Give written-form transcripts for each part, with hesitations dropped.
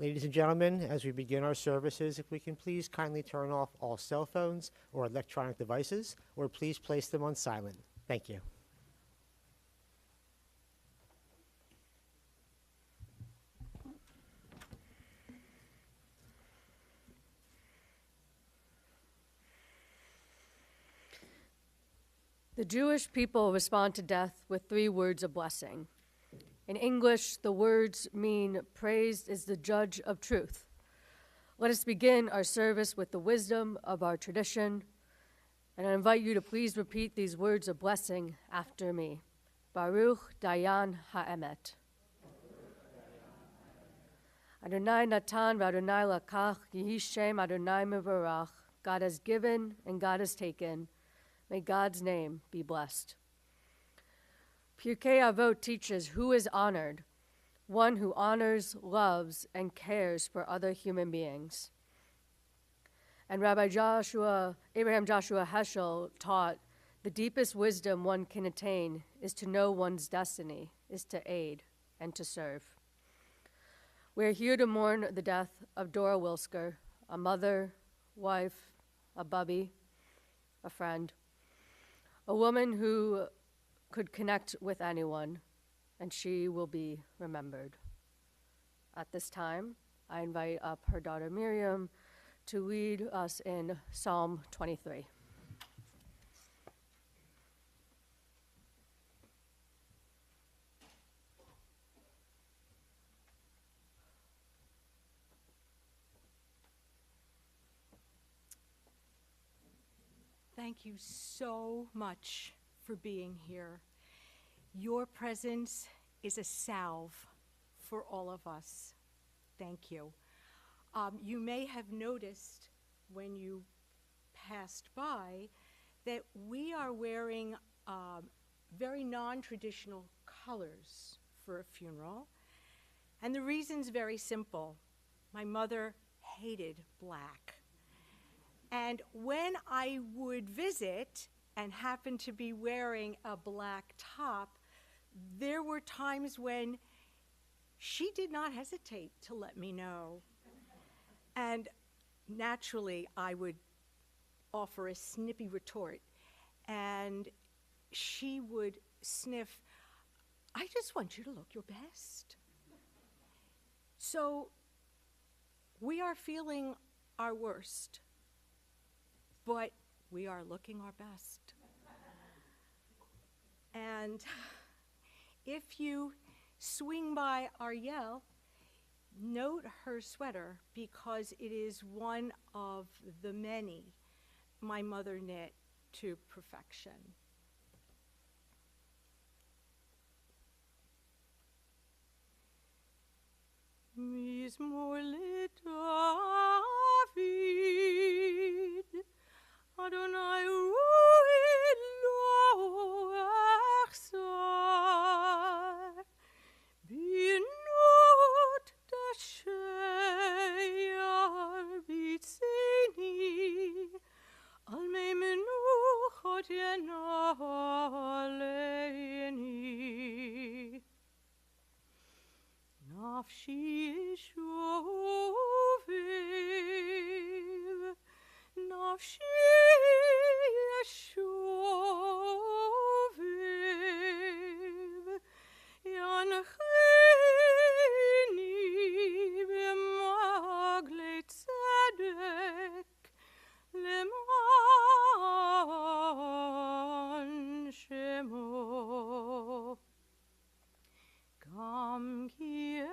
Ladies and gentlemen, as we begin our services, if we can please kindly turn off all cell phones or electronic devices, or please place them on silent. Thank you. The Jewish people respond to death with 3 words of blessing. In English, the words mean, "Praised is the judge of truth." Let us begin our service with the wisdom of our tradition, and I invite you to please repeat these words of blessing after me. Baruch Dayan Ha'emet. Adonai Natan v'Adonai Lakach, Yehi Shem Adonai Mevarach. God has given and God has taken. May God's name be blessed. Pirkei Avot teaches who is honored, one who honors, loves, and cares for other human beings. And Rabbi Abraham Joshua Heschel taught the deepest wisdom one can attain is to know one's destiny, is to aid and to serve. We are here to mourn the death of Dora Wilsker, a mother, wife, a bubby, a friend, a woman who could connect with anyone, and she will be remembered. At this time, I invite up her daughter Miriam to lead us in Psalm 23. Thank you so much for being here. Your presence is a salve for all of us. Thank you. You may have noticed when you passed by that we are wearing very non-traditional colors for a funeral. And the reason's very simple. My mother hated black. And when I would visit and happened to be wearing a black top, there were times when she did not hesitate to let me know. And naturally, I would offer a snippy retort, and she would sniff, "I just want you to look your best." So we are feeling our worst, but we are looking our best. And if you swing by Ariel, note her sweater because it is one of the many my mother knit to perfection. Mizmor David, Adonai ru'i lo achsar, binot dashayar bitzini, al mei menuchot yenaleini. Nafshi yeshuviv, nafshi yeshuviv, yanchini b'magle tzedek, leman shemo. Gam ki elech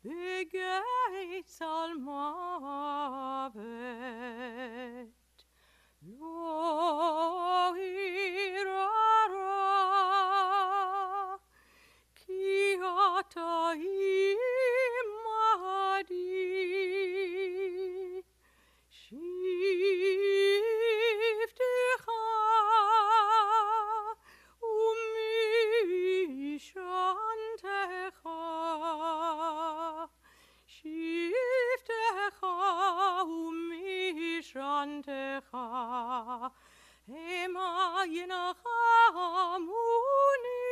begeitz al mavet, lo hirara, ki ata imadi, shiftecha Shiftecha umishantecha Hema yinachamuni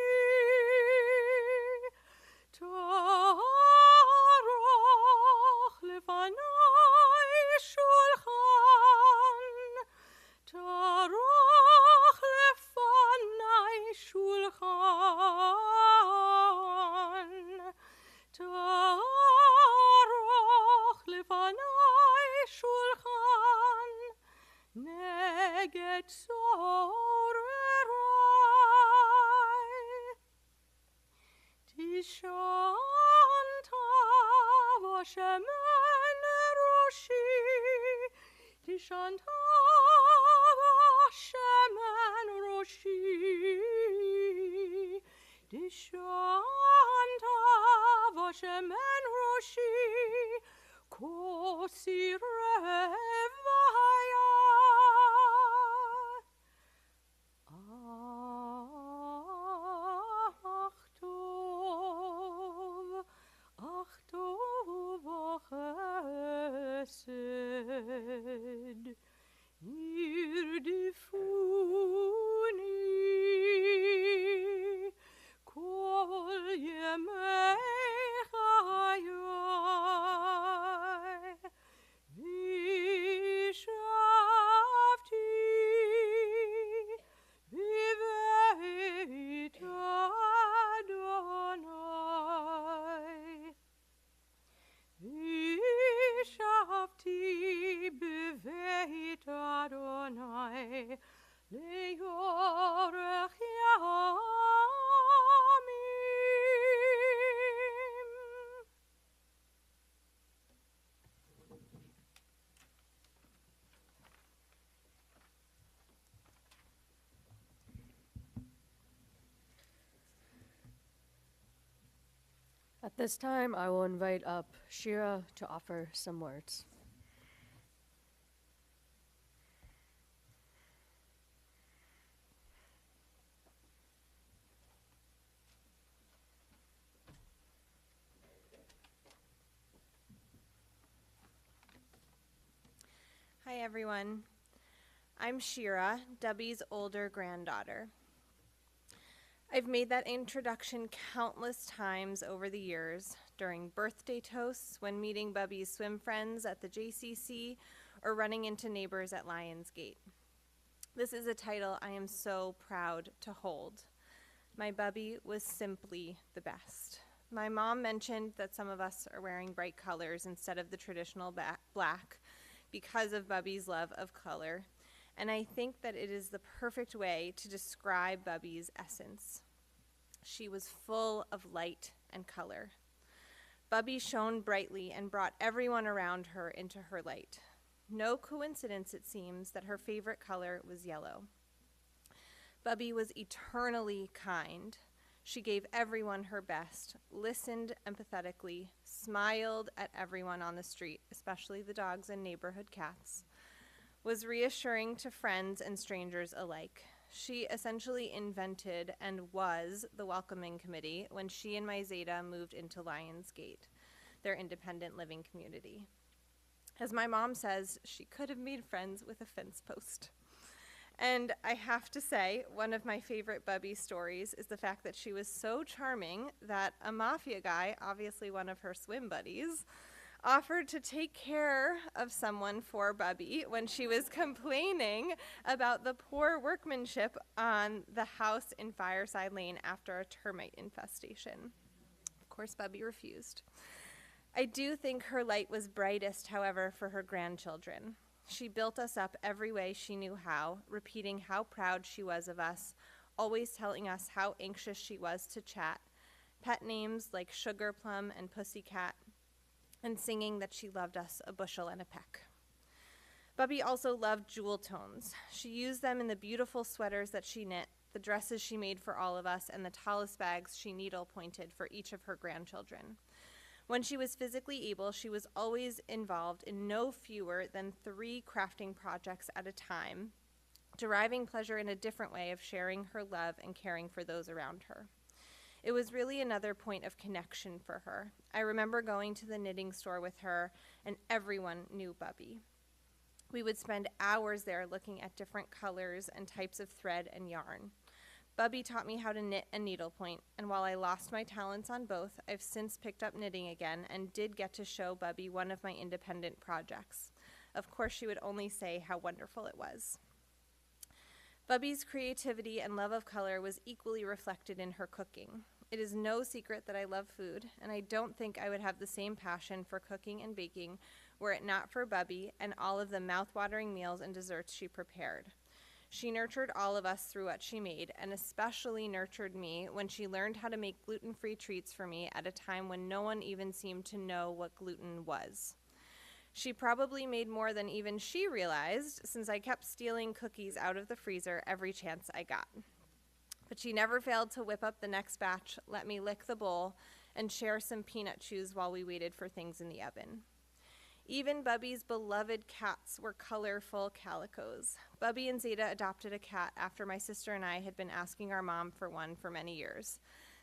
Zorerei, die Shanta Vashemen Roshi, die Shanta Vashemen Roshi, die Shanta Vashemen Roshi, Kosirevaya. Achtov chesed, nirdifuni, kol yemei chayai, vishavti biveit Adonai. Vishavti biveit Adonai leyorech yamim. At this time, I will invite up Shira to offer some words. Hi, everyone. I'm Shira, Debbie's older granddaughter. I've made that introduction countless times over the years, during birthday toasts, when meeting Bubby's swim friends at the JCC, or running into neighbors at Lionsgate. This is a title I am so proud to hold. My Bubby was simply the best. My mom mentioned that some of us are wearing bright colors instead of the traditional black because of Bubby's love of color, and I think that it is the perfect way to describe Bubby's essence. She was full of light and color. Bubby shone brightly and brought everyone around her into her light. No coincidence, it seems, that her favorite color was yellow. Bubby was eternally kind. She gave everyone her best, listened empathetically, smiled at everyone on the street, especially the dogs and neighborhood cats, was reassuring to friends and strangers alike. She essentially invented and was the welcoming committee when she and my Zeta moved into Lionsgate, their independent living community. As my mom says, she could have made friends with a fence post. And I have to say, one of my favorite Bubby stories is the fact that she was so charming that a mafia guy, obviously one of her swim buddies, offered to take care of someone for Bubby when she was complaining about the poor workmanship on the house in Fireside Lane after a termite infestation. Of course, Bubby refused. I do think her light was brightest, however, for her grandchildren. She built us up every way she knew how, repeating how proud she was of us, always telling us how anxious she was to chat, pet names like Sugar Plum and Pussycat, and singing that she loved us a bushel and a peck. Bubby also loved jewel tones. She used them in the beautiful sweaters that she knit, the dresses she made for all of us, and the tallest bags she needle-pointed for each of her grandchildren. When she was physically able, she was always involved in no fewer than 3 crafting projects at a time, deriving pleasure in a different way of sharing her love and caring for those around her. It was really another point of connection for her. I remember going to the knitting store with her, and everyone knew Bubby. We would spend hours there looking at different colors and types of thread and yarn. Bubby taught me how to knit and needlepoint, and while I lost my talents on both, I've since picked up knitting again and did get to show Bubby one of my independent projects. Of course, she would only say how wonderful it was. Bubby's creativity and love of color was equally reflected in her cooking. It is no secret that I love food, and I don't think I would have the same passion for cooking and baking were it not for Bubby and all of the mouth-watering meals and desserts she prepared. She nurtured all of us through what she made, and especially nurtured me when she learned how to make gluten-free treats for me at a time when no one even seemed to know what gluten was. She probably made more than even she realized, since I kept stealing cookies out of the freezer every chance I got. But she never failed to whip up the next batch, let me lick the bowl, and share some peanut chews while we waited for things in the oven. Even Bubby's beloved cats were colorful calicos. Bubby and Zeta adopted a cat after my sister and I had been asking our mom for one for many years.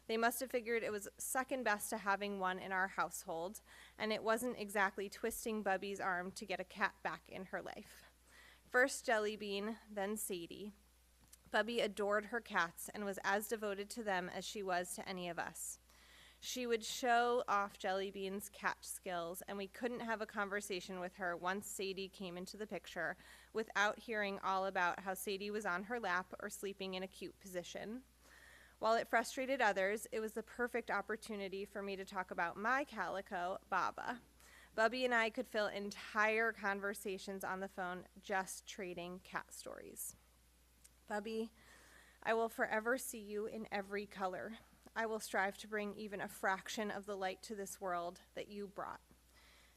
They must have figured it was second best to having one in our household, and it wasn't exactly twisting Bubby's arm to get a cat back in her life. First Jellybean, then Sadie. Bubby adored her cats and was as devoted to them as she was to any of us. She would show off Jellybean's catch skills, and we couldn't have a conversation with her once Sadie came into the picture without hearing all about how Sadie was on her lap or sleeping in a cute position. While it frustrated others, it was the perfect opportunity for me to talk about my calico, Baba. Bubby and I could fill entire conversations on the phone just trading cat stories. Bubby, I will forever see you in every color. I will strive to bring even a fraction of the light to this world that you brought.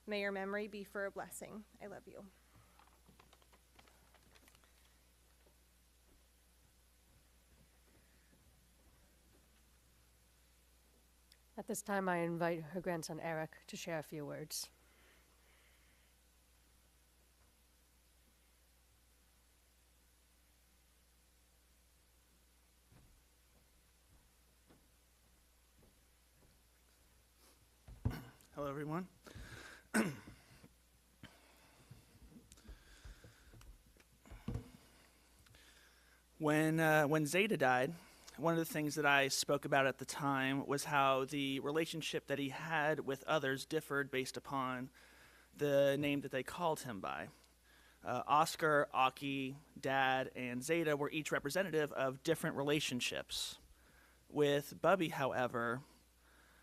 May your memory be for a blessing. I love you. At this time, I invite her grandson, Eric, to share a few words. Hello, everyone. When Zeta died, one of the things that I spoke about at the time was how the relationship that he had with others differed based upon the name that they called him by. Oscar, Aki, Dad, and Zeta were each representative of different relationships. With Bubby, however,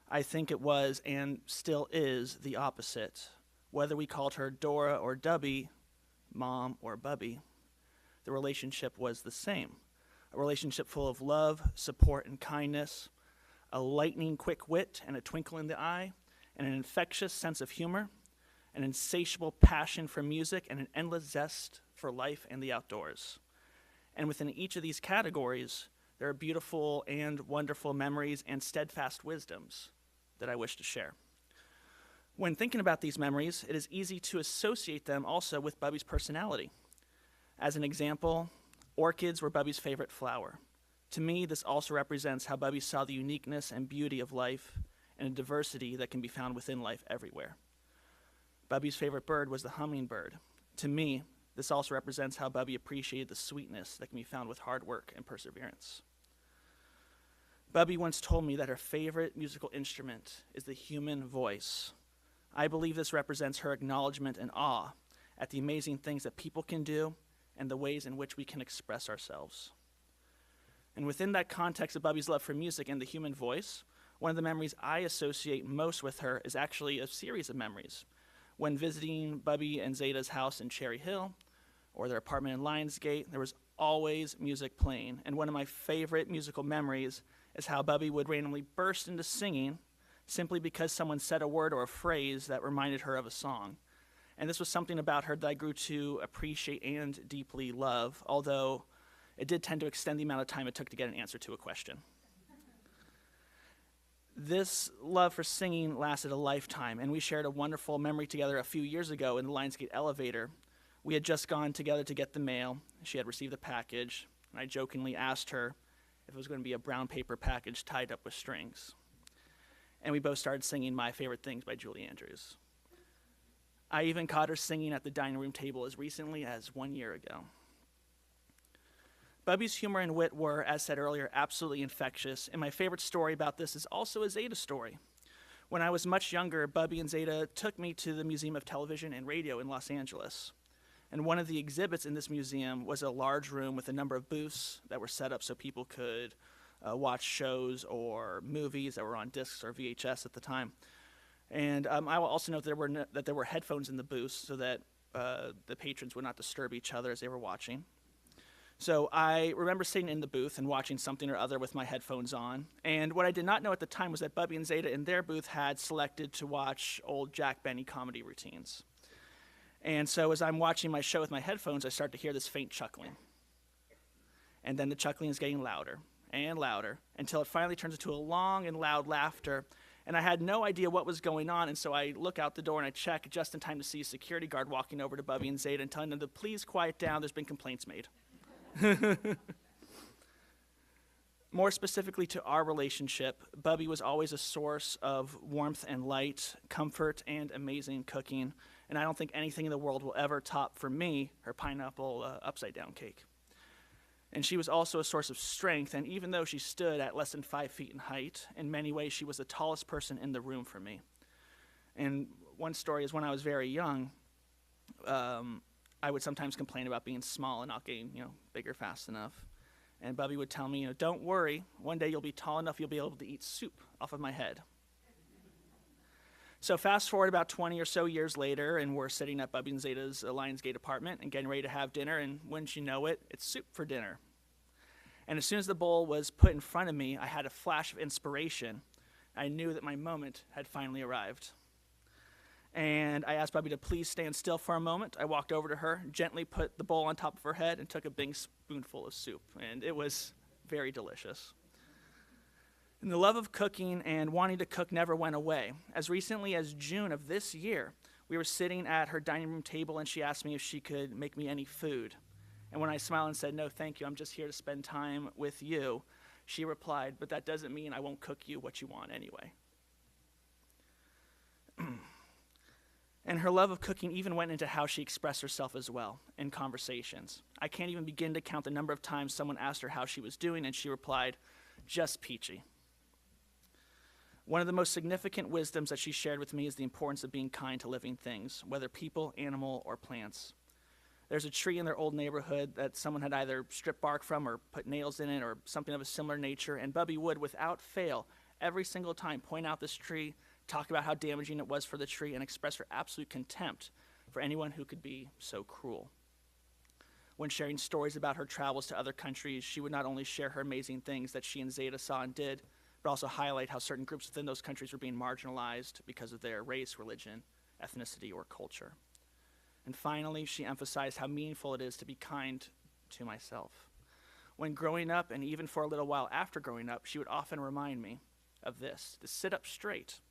I think it was and still is the opposite. Whether we called her Dora or Dubby, Mom or Bubby, the relationship was the same. A relationship full of love, support, and kindness, a lightning quick wit and a twinkle in the eye, and an infectious sense of humor, an insatiable passion for music, and an endless zest for life and the outdoors. And within each of these categories, there are beautiful and wonderful memories and steadfast wisdoms that I wish to share. When thinking about these memories, it is easy to associate them also with Bubby's personality. As an example, orchids were Bubby's favorite flower. To me, this also represents how Bubby saw the uniqueness and beauty of life and a diversity that can be found within life everywhere. Bubby's favorite bird was the hummingbird. To me, this also represents how Bubby appreciated the sweetness that can be found with hard work and perseverance. Bubby once told me that her favorite musical instrument is the human voice. I believe this represents her acknowledgement and awe at the amazing things that people can do and the ways in which we can express ourselves. And within that context of Bubby's love for music and the human voice, one of the memories I associate most with her is actually a series of memories. When visiting Bubby and Zeta's house in Cherry Hill, or their apartment in Lionsgate, there was always music playing. And one of my favorite musical memories is how Bubby would randomly burst into singing simply because someone said a word or a phrase that reminded her of a song. And this was something about her that I grew to appreciate and deeply love, although it did tend to extend the amount of time it took to get an answer to a question. This love for singing lasted a lifetime, and we shared a wonderful memory together a few years ago in the Lionsgate elevator. We had just gone together to get the mail. She had received a package, and I jokingly asked her if it was going to be a brown paper package tied up with strings. And we both started singing My Favorite Things by Julie Andrews. I even caught her singing at the dining room table as recently as 1 year ago. Bubby's humor and wit were, as said earlier, absolutely infectious, and my favorite story about this is also a Zeta story. When I was much younger, Bubby and Zeta took me to the Museum of Television and Radio in Los Angeles. And one of the exhibits in this museum was a large room with a number of booths that were set up so people could watch shows or movies that were on discs or VHS at the time. And I will also note that there were headphones in the booths so that the patrons would not disturb each other as they were watching. So I remember sitting in the booth and watching something or other with my headphones on. And what I did not know at the time was that Bubby and Zeta in their booth had selected to watch old Jack Benny comedy routines. And so as I'm watching my show with my headphones, I start to hear this faint chuckling. And then the chuckling is getting louder and louder until it finally turns into a long and loud laughter. And I had no idea what was going on, and so I look out the door and I check just in time to see a security guard walking over to Bubby and Zeta and telling them to please quiet down, there's been complaints made. More specifically to our relationship, Bubby was always a source of warmth and light, comfort, and amazing cooking, and I don't think anything in the world will ever top, for me, her pineapple upside-down cake. And she was also a source of strength, and even though she stood at less than 5 feet in height, in many ways she was the tallest person in the room for me. And one story is when I was very young, I would sometimes complain about being small and not getting, bigger fast enough. And Bubby would tell me, don't worry, one day you'll be tall enough you'll be able to eat soup off of my head. So fast forward about 20 or so years later, and we're sitting at Bubby and Zeta's Lionsgate apartment and getting ready to have dinner, and wouldn't you know it, it's soup for dinner. And as soon as the bowl was put in front of me, I had a flash of inspiration. I knew that my moment had finally arrived. And I asked Bubby to please stand still for a moment. I walked over to her, gently put the bowl on top of her head, and took a big spoonful of soup. And it was very delicious. And the love of cooking and wanting to cook never went away. As recently as June of this year, we were sitting at her dining room table, and she asked me if she could make me any food. And when I smiled and said, no, thank you, I'm just here to spend time with you, she replied, but that doesn't mean I won't cook you what you want anyway. And her love of cooking even went into how she expressed herself as well in conversations. I can't even begin to count the number of times someone asked her how she was doing, and she replied, just peachy. One of the most significant wisdoms that she shared with me is the importance of being kind to living things, whether people, animal, or plants. There's a tree in their old neighborhood that someone had either stripped bark from or put nails in it or something of a similar nature, and Bubby would, without fail, every single time point out this tree, talk about how damaging it was for the tree, and express her absolute contempt for anyone who could be so cruel. When sharing stories about her travels to other countries, she would not only share her amazing things that she and Zeta saw and did, but also highlight how certain groups within those countries were being marginalized because of their race, religion, ethnicity, or culture. And finally, she emphasized how meaningful it is to be kind to myself. When growing up, and even for a little while after growing up, she would often remind me of this, to sit up straight.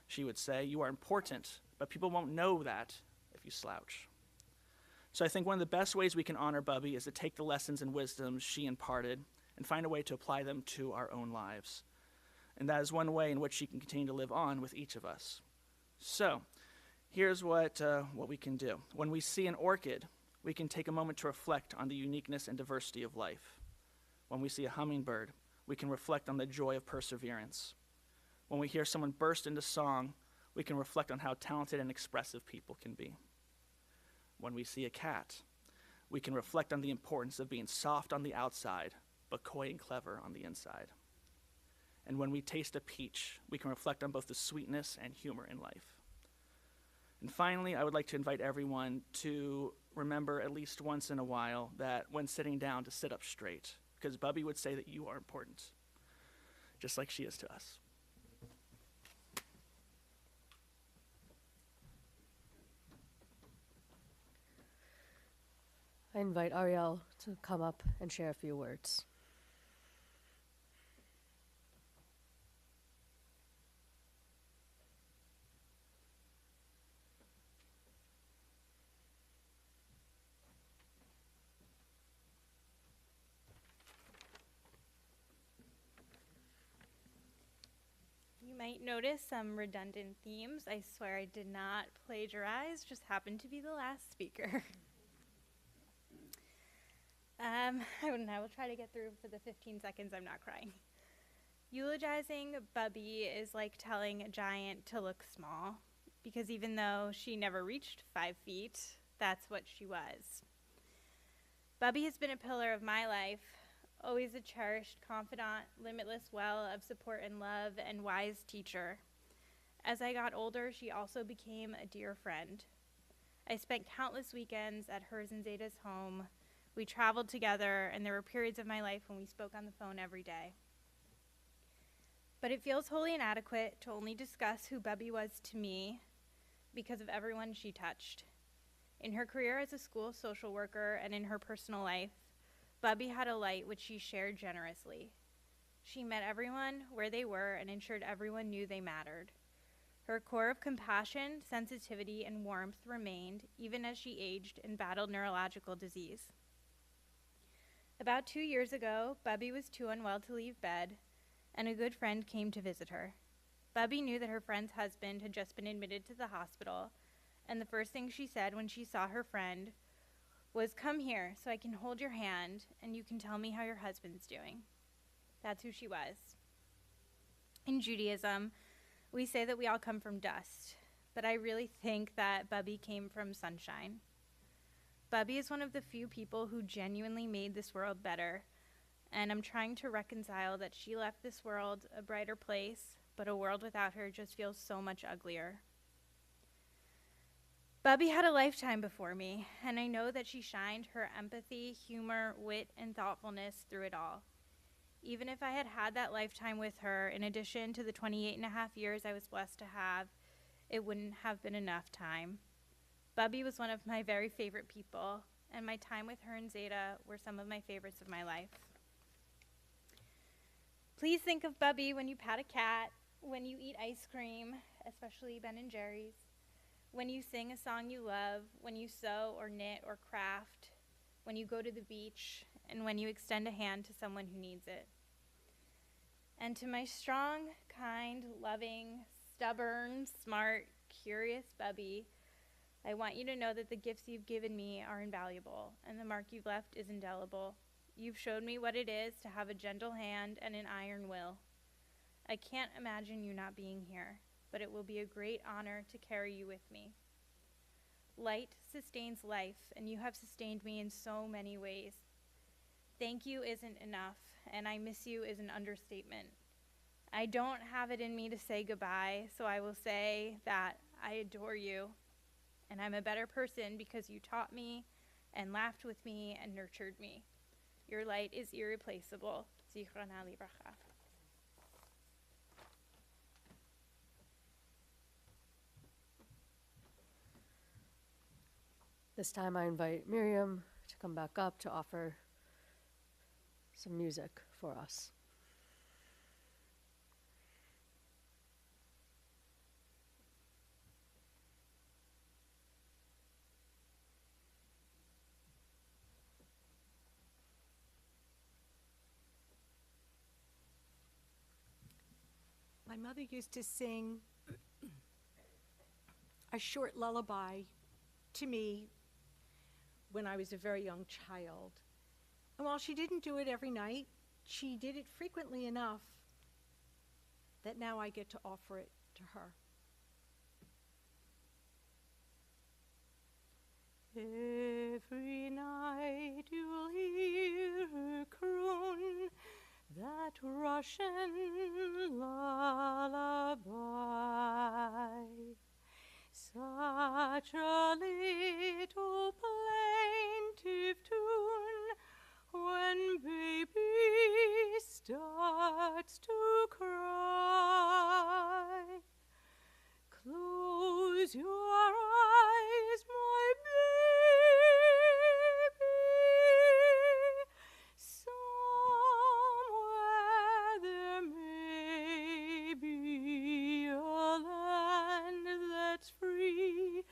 She would say, you are important, but people won't know that if you slouch. So I think one of the best ways we can honor Bubby is to take the lessons and wisdoms she imparted and find a way to apply them to our own lives. And that is one way in which she can continue to live on with each of us. So here's what we can do. When we see an orchid, we can take a moment to reflect on the uniqueness and diversity of life. When we see a hummingbird, we can reflect on the joy of perseverance. When we hear someone burst into song, we can reflect on how talented and expressive people can be. When we see a cat, we can reflect on the importance of being soft on the outside, but coy and clever on the inside. And when we taste a peach, we can reflect on both the sweetness and humor in life. And finally, I would like to invite everyone to remember at least once in a while that when sitting down, to sit up straight, because Bubby would say that you are important, just like she is to us. I invite Ariel to come up and share a few words. You might notice some redundant themes. I swear I did not plagiarize, just happened to be the last speaker. I will try to get through for the 15 seconds I'm not crying. Eulogizing Bubby is like telling a giant to look small, because even though she never reached 5 feet, that's what she was. Bubby has been a pillar of my life, always a cherished confidant, limitless well of support and love, and wise teacher. As I got older, she also became a dear friend. I spent countless weekends at hers and Zeta's home. We traveled together, and there were periods of my life when we spoke on the phone every day. But it feels wholly inadequate to only discuss who Bubby was to me because of everyone she touched. In her career as a school social worker and in her personal life, Bubby had a light which she shared generously. She met everyone where they were and ensured everyone knew they mattered. Her core of compassion, sensitivity, and warmth remained even as she aged and battled neurological disease. About 2 years ago, Bubby was too unwell to leave bed, and a good friend came to visit her. Bubby knew that her friend's husband had just been admitted to the hospital, and the first thing she said when she saw her friend was, "Come here so I can hold your hand and you can tell me how your husband's doing." That's who she was. In Judaism, we say that we all come from dust, but I really think that Bubby came from sunshine. Bubby is one of the few people who genuinely made this world better, and I'm trying to reconcile that she left this world a brighter place, but a world without her just feels so much uglier. Bubby had a lifetime before me, and I know that she shined her empathy, humor, wit, and thoughtfulness through it all. Even if I had had that lifetime with her, in addition to the 28 and a half years I was blessed to have, it wouldn't have been enough time. Bubby was one of my very favorite people, and my time with her and Zeta were some of my favorites of my life. Please think of Bubby when you pat a cat, when you eat ice cream, especially Ben & Jerry's, when you sing a song you love, when you sew or knit or craft, when you go to the beach, and when you extend a hand to someone who needs it. And to my strong, kind, loving, stubborn, smart, curious Bubby, I want you to know that the gifts you've given me are invaluable, and the mark you've left is indelible. You've showed me what it is to have a gentle hand and an iron will. I can't imagine you not being here, but it will be a great honor to carry you with me. Light sustains life, and you have sustained me in so many ways. Thank you isn't enough, and I miss you is an understatement. I don't have it in me to say goodbye, so I will say that I adore you, and I'm a better person because you taught me and laughed with me and nurtured me. Your light is irreplaceable. Zichrona livracha. This time I invite Miriam to come back up to offer some music for us. My mother used to sing a short lullaby to me when I was a very young child. And while she didn't do it every night, she did it frequently enough that now I get to offer it to her. Every night you'll hear her croon that Russian lullaby, such a little plaintive tune when baby starts to cry. Close your eyes, my baby. Somewhere there may be a land that's free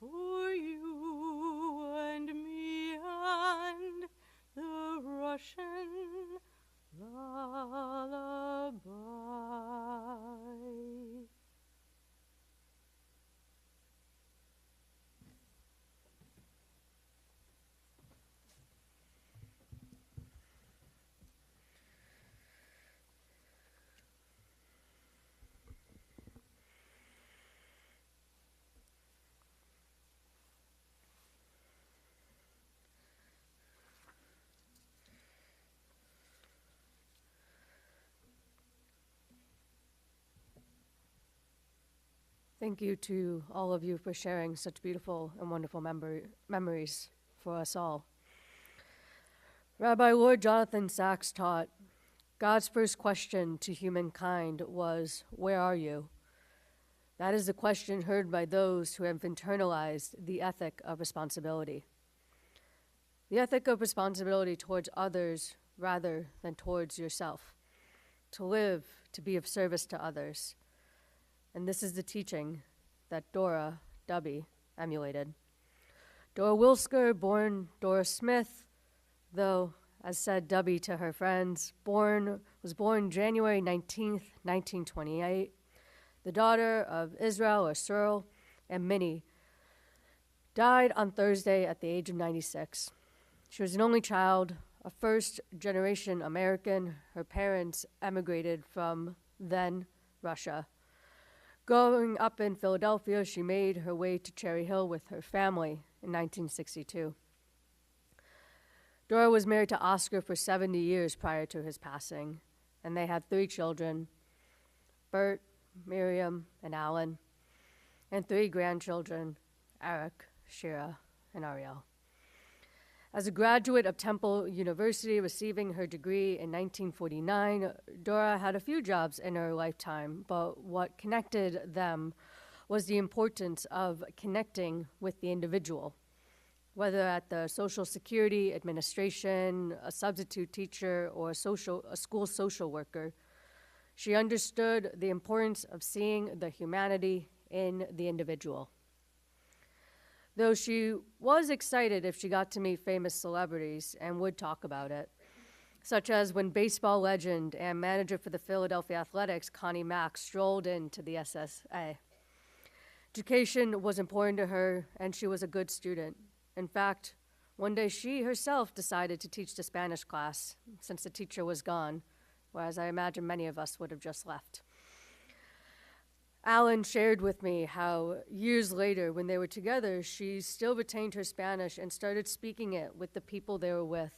for you and me and the Russian lullaby. Thank you to all of you for sharing such beautiful and wonderful memories for us all. Rabbi Lord Jonathan Sacks taught, God's first question to humankind was, "Where are you?" That is the question heard by those who have internalized the ethic of responsibility. The ethic of responsibility towards others rather than towards yourself. To live, to be of service to others. And this is the teaching that Dora Dubby emulated. Dora Wilsker, born Dora Smith, though, as said Dubby to her friends, was born January 19th, 1928, the daughter of Israel or Searle and Minnie, died on Thursday at the age of 96. She was an only child, a first-generation American. Her parents emigrated from then Russia. Growing up in Philadelphia, she made her way to Cherry Hill with her family in 1962. Dora was married to Oscar for 70 years prior to his passing, and they had 3 children, Bert, Miriam, and Alan, and 3 grandchildren, Eric, Shira, and Ariel. As a graduate of Temple University receiving her degree in 1949, Dora had a few jobs in her lifetime, but what connected them was the importance of connecting with the individual, whether at the Social Security Administration, a substitute teacher, or a school social worker. She understood the importance of seeing the humanity in the individual. Though she was excited if she got to meet famous celebrities and would talk about it, such as when baseball legend and manager for the Philadelphia Athletics, Connie Mack, strolled into the SSA. Education was important to her, and she was a good student. In fact, one day she herself decided to teach the Spanish class since the teacher was gone, whereas I imagine many of us would have just left. Alan shared with me how years later, when they were together, she still retained her Spanish and started speaking it with the people they were with.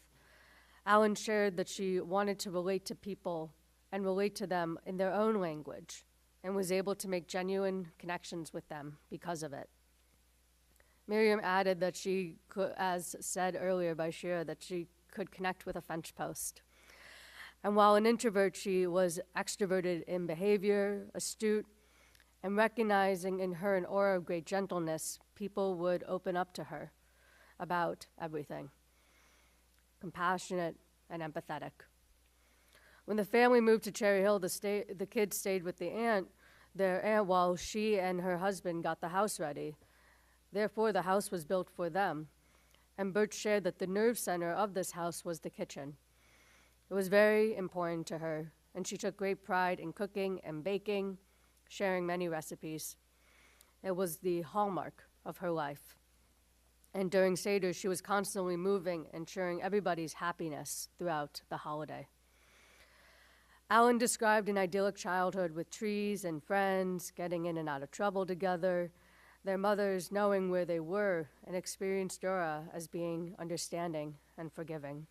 Alan shared that she wanted to relate to people and relate to them in their own language and was able to make genuine connections with them because of it. Miriam added that she could, as said earlier by Shira, that she could connect with a French post. And while an introvert, she was extroverted in behavior, astute, and recognizing in her an aura of great gentleness, people would open up to her about everything, compassionate and empathetic. When the family moved to Cherry Hill, the kids stayed with their aunt while she and her husband got the house ready. Therefore, the house was built for them, and Bert shared that the nerve center of this house was the kitchen. It was very important to her, and she took great pride in cooking and baking, sharing many recipes. It was the hallmark of her life. And during Seder, she was constantly moving, ensuring everybody's happiness throughout the holiday. Alan described an idyllic childhood with trees and friends, getting in and out of trouble together, their mothers knowing where they were, and experienced Dora as being understanding and forgiving.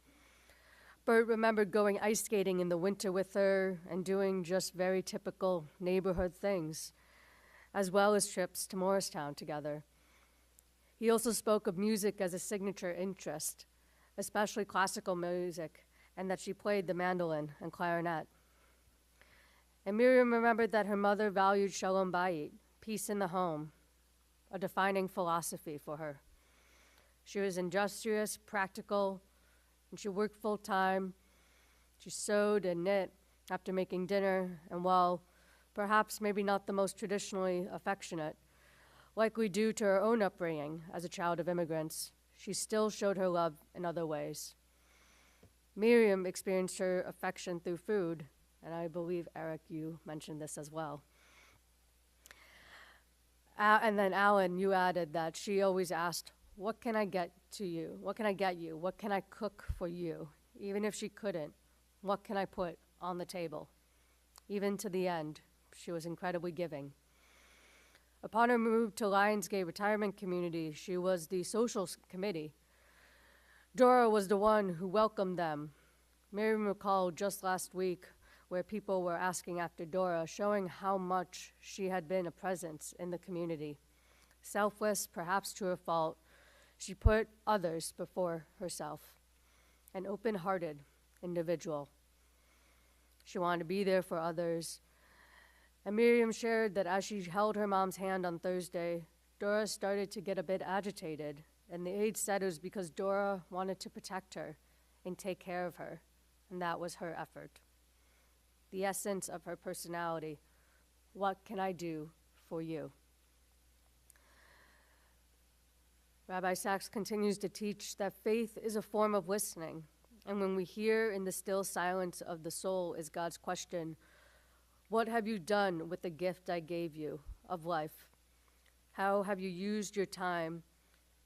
Bert remembered going ice skating in the winter with her and doing just very typical neighborhood things, as well as trips to Morristown together. He also spoke of music as a signature interest, especially classical music, and that she played the mandolin and clarinet. And Miriam remembered that her mother valued Shalom Bayit, peace in the home, a defining philosophy for her. She was industrious, practical, and she worked full-time. She sewed and knit after making dinner, and while perhaps maybe not the most traditionally affectionate, likely due to her own upbringing as a child of immigrants, she still showed her love in other ways. Miriam experienced her affection through food, and I believe, Eric, you mentioned this as well. And then Alan, you added that she always asked, what can I get to you? What can I get you? What can I cook for you? Even if she couldn't, what can I put on the table? Even to the end, she was incredibly giving. Upon her move to Lionsgate Retirement Community, she was the social committee. Dora was the one who welcomed them. Miriam recalled just last week where people were asking after Dora, showing how much she had been a presence in the community. Selfless, perhaps to a fault, she put others before herself. an open-hearted individual. She wanted to be there for others. And Miriam shared that as she held her mom's hand on Thursday, Dora started to get a bit agitated. And the aide said it was because Dora wanted to protect her and take care of her. And that was her effort. The essence of her personality. What can I do for you? Rabbi Sachs continues to teach that faith is a form of listening. And when we hear in the still silence of the soul is God's question, what have you done with the gift I gave you of life? How have you used your time?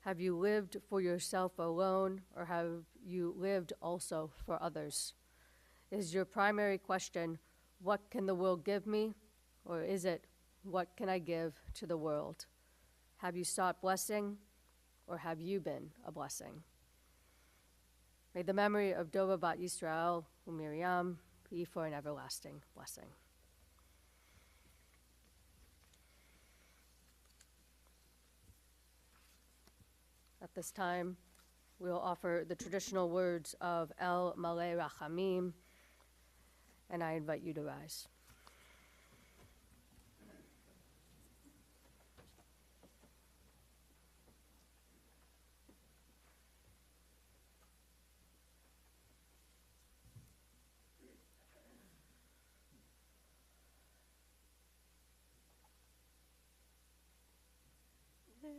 Have you lived for yourself alone, or have you lived also for others? Is your primary question, what can the world give me? Or is it, what can I give to the world? Have you sought blessing, or have you been a blessing? May the memory of Dova Bat Yisrael Miriam be for an everlasting blessing. At this time, we'll offer the traditional words of El Maleh Rachamim, and I invite you to rise.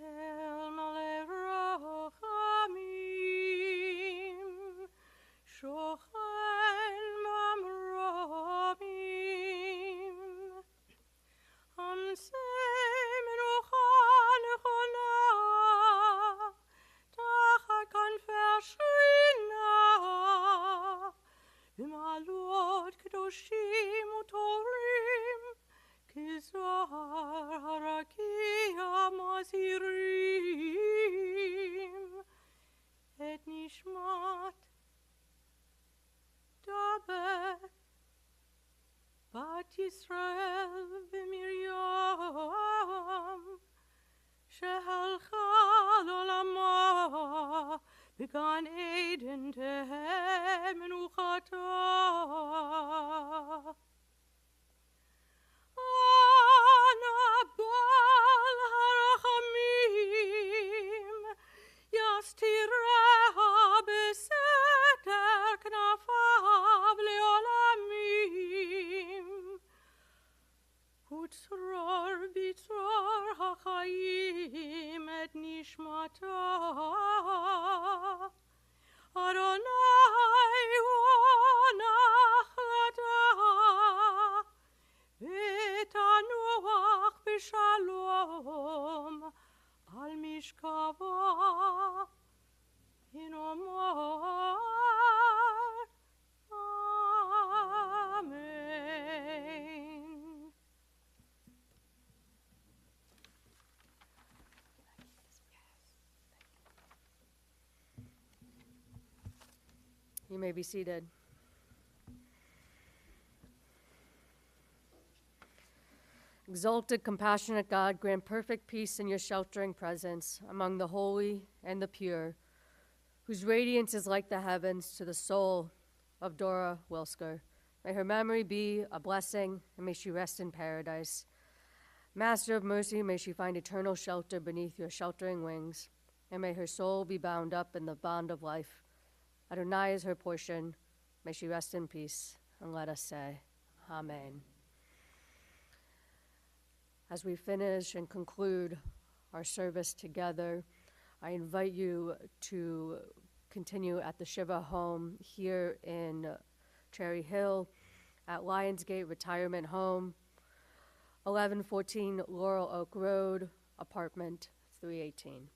El Maleh Rachamim, Shochen Mamromim, Anseh Menucha Nechona, Tachat Kanfer Shechina, B'malot Kedoshim Utorim, Kizar Harakia Mazirim, Et Nishmat Daber Bat Yisrael V'Miriam, Shehalcha L'olama B'Gan Eden Tehem Menuchata. Anabal harachamim, yastireha beseter knafav leolamim. Utzror bitzror hachayim et nishmata. Adonai hu nachlata. V'tanuach b'shalom al mishkava inomar Amen. You may be seated. Exalted, compassionate God, grant perfect peace in your sheltering presence among the holy and the pure, whose radiance is like the heavens to the soul of Dora Wilsker. May her memory be a blessing, and may she rest in paradise. Master of mercy, may she find eternal shelter beneath your sheltering wings, and may her soul be bound up in the bond of life. Adonai is her portion. May she rest in peace, and let us say, Amen. As we finish and conclude our service together, I invite you to continue at the Shiva home here in Cherry Hill at Lionsgate Retirement Home, 1114 Laurel Oak Road, apartment 318.